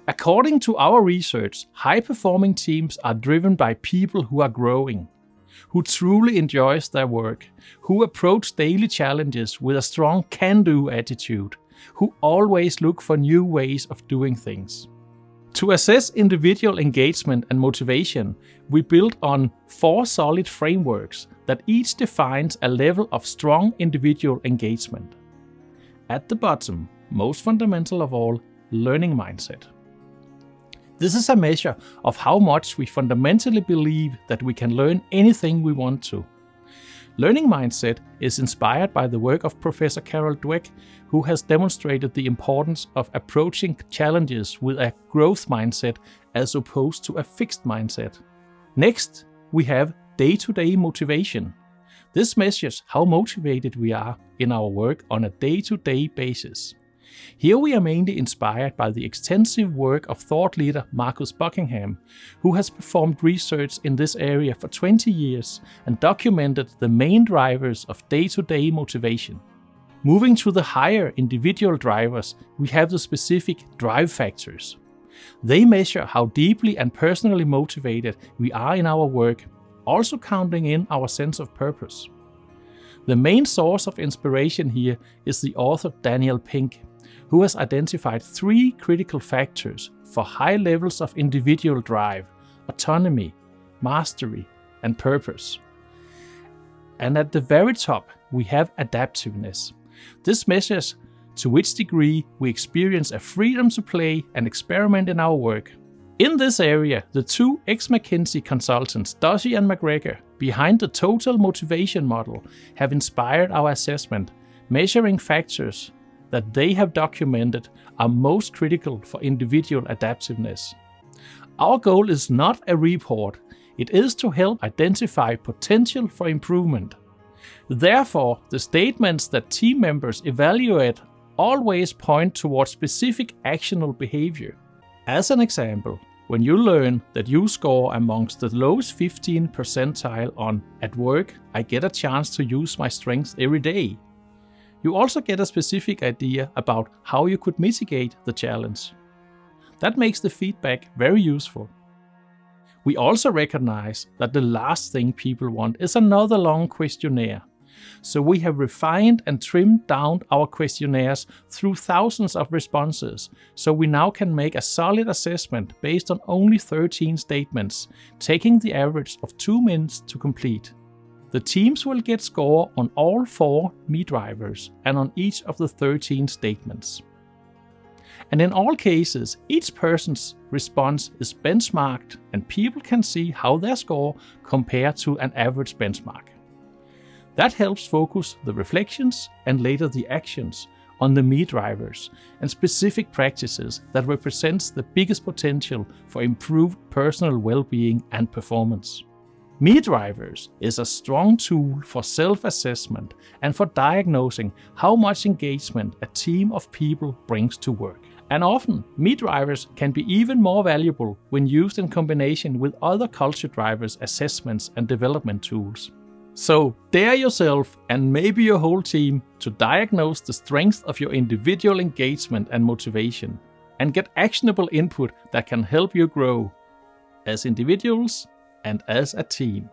According to our research, high-performing teams are driven by people who are growing, who truly enjoy their work, who approach daily challenges with a strong can-do attitude, who always look for new ways of doing things. To assess individual engagement and motivation, we built on 4 solid frameworks that each defines a level of strong individual engagement. At the bottom, most fundamental of all, learning mindset. This is a measure of how much we fundamentally believe that we can learn anything we want to. Learning mindset is inspired by the work of Professor Carol Dweck, who has demonstrated the importance of approaching challenges with a growth mindset as opposed to a fixed mindset. Next, we have day-to-day motivation. This measures how motivated we are in our work on a day-to-day basis. Here we are mainly inspired by the extensive work of thought leader Marcus Buckingham, who has performed research in this area for 20 years and documented the main drivers of day-to-day motivation. Moving to the higher individual drivers, we have the specific drive factors. They measure how deeply and personally motivated we are in our work, also counting in our sense of purpose. The main source of inspiration here is the author Daniel Pink, who has identified 3 critical factors for high levels of individual drive, autonomy, mastery, and purpose. And at the very top, we have adaptiveness. This measures to which degree we experience a freedom to play and experiment in our work. In this area, the 2 ex-McKinsey consultants, Doshi and McGregor, behind the total motivation model, have inspired our assessment, measuring factors that they have documented are most critical for individual adaptiveness. Our goal is not a report, it is to help identify potential for improvement. Therefore, the statements that team members evaluate always point towards specific actionable behavior. As an example, when you learn that you score amongst the lowest 15 percentile on "at work, I get a chance to use my strengths every day," you also get a specific idea about how you could mitigate the challenge. That makes the feedback very useful. We also recognize that the last thing people want is another long questionnaire. So we have refined and trimmed down our questionnaires through thousands of responses, so we now can make a solid assessment based on only 13 statements, taking the average of 2 minutes to complete. The teams will get score on all 4 MeDrivers and on each of the 13 statements. And in all cases, each person's response is benchmarked and people can see how their score compares to an average benchmark. That helps focus the reflections and later the actions on the MeDrivers and specific practices that represents the biggest potential for improved personal well-being and performance. MeDrivers is a strong tool for self-assessment and for diagnosing how much engagement a team of people brings to work. And often, MeDrivers can be even more valuable when used in combination with other CultureDrivers assessments and development tools. So dare yourself and maybe your whole team to diagnose the strength of your individual engagement and motivation and get actionable input that can help you grow as individuals and as a team.